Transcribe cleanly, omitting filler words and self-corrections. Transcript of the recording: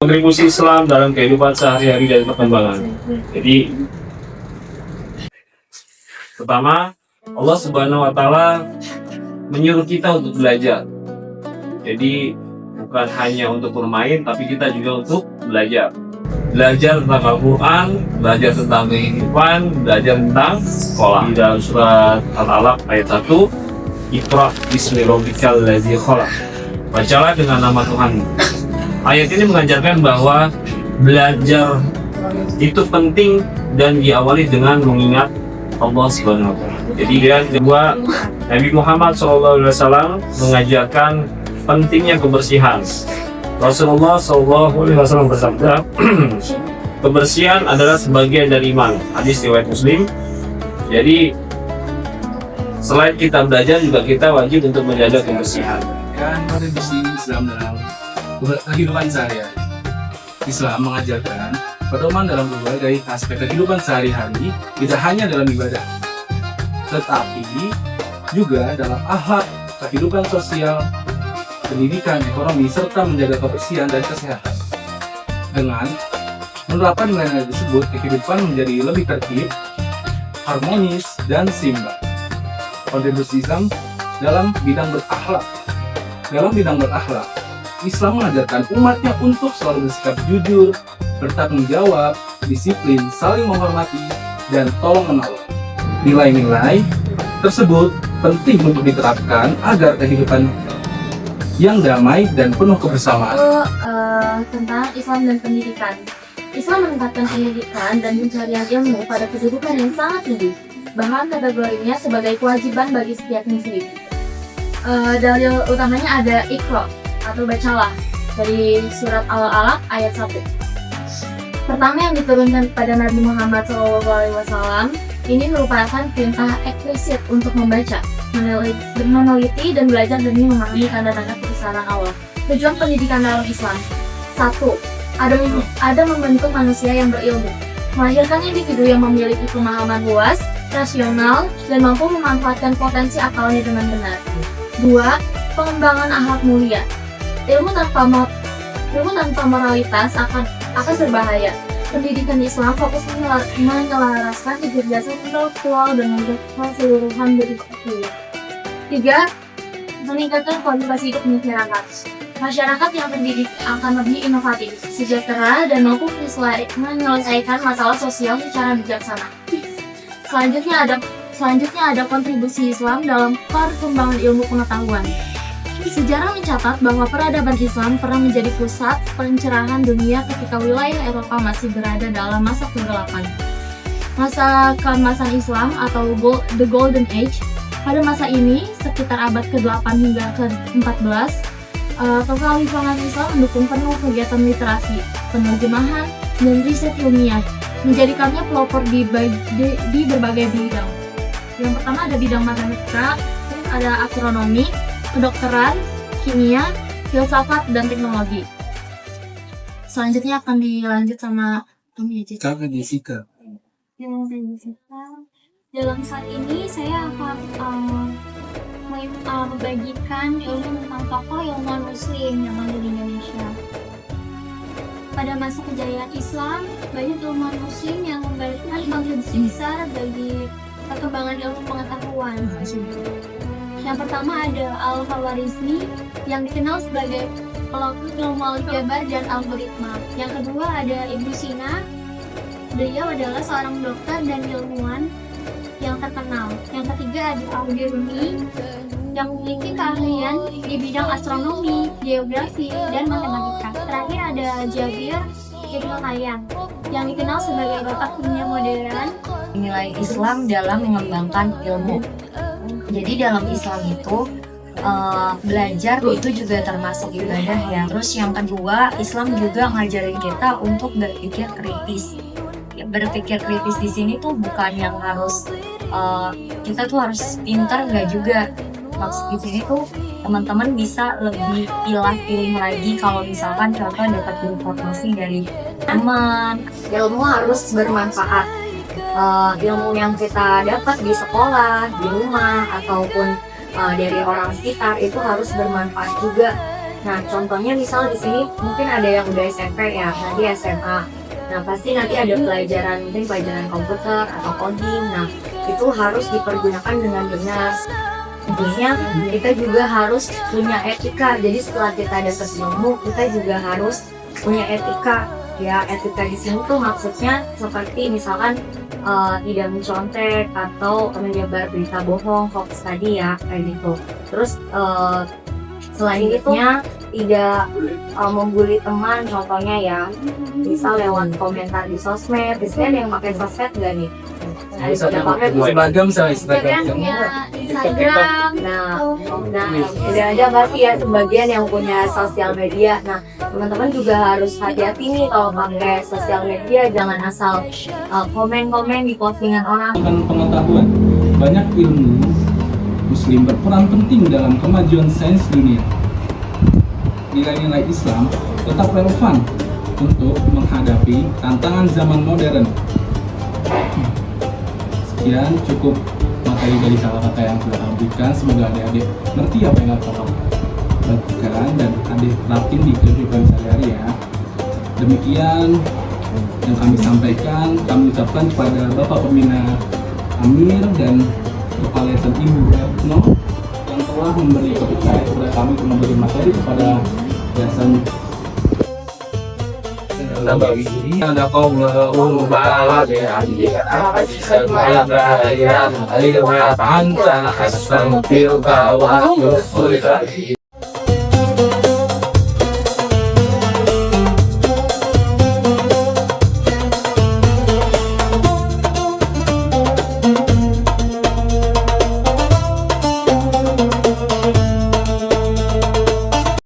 kontribusi Islam dalam kehidupan sehari-hari dan perkembangan. Jadi, pertama, Allah Subhanahu wa Ta'ala menyuruh kita untuk belajar. Jadi, bukan hanya untuk bermain, tapi kita juga untuk belajar. Belajar tentang Al-Quran, belajar tentang kehidupan, belajar tentang sekolah. Di dalam surat Al-Alaq ayat 1, Iqra bismi rabbikal ladzi khalaq. Bacalah dengan nama Tuhanmu. Ayat ini mengajarkan bahwa belajar itu penting dan diawali dengan mengingat Allah Subhanahu wa Ta'ala. Jadi yang kedua, Nabi Muhammad SAW mengajarkan pentingnya kebersihan. Rasulullah SAW bersabda, kebersihan adalah sebagian dari iman. Hadis riwayat Muslim. Jadi selain kita belajar juga kita wajib untuk menjaga kebersihan. Dan kontribusi Islam dalam kehidupan sehari-hari. Islam mengajarkan pedoman dalam berbagai aspek kehidupan sehari-hari, tidak hanya dalam ibadah, tetapi juga dalam akhlak, kehidupan sosial, pendidikan, ekonomi, serta menjaga kebersihan dan kesehatan. Dengan menerapkan nilai-nilai tersebut, kehidupan menjadi lebih tertib, harmonis, dan seimbang. Kontribusi Islam dalam bidang berakhlak. Dalam bidang berakhlak, Islam mengajarkan umatnya untuk selalu bersikap jujur, bertanggung jawab, disiplin, saling menghormati, dan tolong-menolong. Nilai-nilai tersebut penting untuk diterapkan agar kehidupan yang damai dan penuh kebersamaan. Tentang Islam dan pendidikan. Islam menempatkan pendidikan dan pencarian ilmu pada kedudukan yang sangat tinggi, bahkan kategorinya sebagai kewajiban bagi setiap muslim. Dalil utamanya ada Iqra atau bacalah dari surat Al-Alaq ayat 1. Pertama yang diturunkan kepada Nabi Muhammad SAW ini merupakan perintah eksplisit untuk membaca, meneliti dan belajar demi memahami tanda-tanda kebesaran Allah. Tujuan pendidikan dalam Islam: 1. Ada membentuk manusia yang berilmu, melahirkan individu yang memiliki pemahaman luas, rasional, dan mampu memanfaatkan potensi akalnya dengan benar. 2. Pengembangan akhlak mulia. Ilmu tanpa moralitas akan berbahaya. Pendidikan Islam fokus menyelaraskan kecerdasan intelektual dengan keseluruhan berikutnya. 3. Meningkatkan kualitas hidup masyarakat. Masyarakat yang terdidik akan lebih inovatif, sejahtera, dan mampu menyelesaikan masalah sosial secara bijaksana. Selanjutnya ada kontribusi Islam dalam perkembangan ilmu pengetahuan. Sejarah mencatat bahwa peradaban Islam pernah menjadi pusat pencerahan dunia ketika wilayah Eropa masih berada dalam masa kegelapan. Masa keemasan Islam atau The Golden Age. Pada masa ini, sekitar abad ke-8 hingga ke-14, kekhalifahan Islam mendukung penuh kegiatan literasi, penerjemahan, dan riset ilmiah, menjadikannya pelopor di berbagai bidang. Yang pertama ada bidang matematika, ada astronomi, kedokteran, kimia, filsafat, dan teknologi. Selanjutnya akan dilanjut sama Kakak Jessica. Dalam saat ini saya akan membagikan ilmu tentang tokoh ilmuwan muslim yang ada di Indonesia. Pada masa kejayaan Islam, banyak ilmuwan muslim yang memberikan kontribusi besar bagi perkembangan ilmu pengetahuan. Yang pertama ada Al-Khawarizmi yang dikenal sebagai pelaku ilmu aljabar dan algoritma. Yang kedua ada Ibnu Sina. Beliau adalah seorang dokter dan ilmuwan yang terkenal. Yang ketiga ada Al-Biruni yang memiliki keahlian di bidang astronomi, geografi, dan matematika. Terakhir ada Jabir Ibnu Hayyan yang dikenal sebagai bapak kimia modern. Nilai Islam dalam mengembangkan ilmu. Jadi dalam Islam itu belajar itu juga termasuk ibadah ya. Terus yang kedua, Islam juga ngajarin kita untuk berpikir kritis. Berpikir kritis di sini tuh bukan yang harus kita tuh harus pintar, nggak juga. Maksud di sini tuh teman-teman bisa lebih pilih lagi kalau misalkan contoh dapat informasi dari teman. Ilmu harus bermanfaat. Ilmu yang kita dapat di sekolah, di rumah, ataupun dari orang sekitar itu harus bermanfaat juga Nah, contohnya misal di sini mungkin ada yang udah SMP ya, nanti SMA. Nah, pasti nanti ada pelajaran, mungkin pelajaran komputer atau coding. Nah, itu harus dipergunakan dengan benar. Tentunya kita juga harus punya etika. Jadi setelah kita dapat ilmu, kita juga harus punya etika. Ya, etika di sini tuh maksudnya seperti misalkan tidak mencontek atau menyebar berita bohong, hoax tadi ya, kayak gitu. Terus selanjutnya tidak membuli teman, contohnya ya, misal lewat komentar di sosmed. Biasanya ada yang pakai sosmed nggak nih? Nah, Misalnya pakai Instagram sama Instagram Instagram. punya Instagram. Nah, udah ada pasti ya sebagian yang punya sosial media. Nah, teman-teman juga harus hati-hati nih kalau pakai sosial media, jangan asal komen-komen di postingan orang. Dengan pengetahuan, banyak ilmu Muslim berperan penting dalam kemajuan sains dunia. Nilai-nilai Islam tetap relevan untuk menghadapi tantangan zaman modern. Sekian cukup materi dari kata-kata yang sudah kami berikan. Semoga adik-adik ngerti apa yang kami lakukan dan adik terapin di kehidupan sehari-hari ya. Demikian yang kami sampaikan, kami ucapkan kepada Bapak Pembina Amir dan Kepala Yayasan Ibu Retno yang telah memberi kepercayaan kepada kami untuk memberi materi kepada Yayasan Nabawi ada kaum balad ya astaghfirullah wa atubu ilaih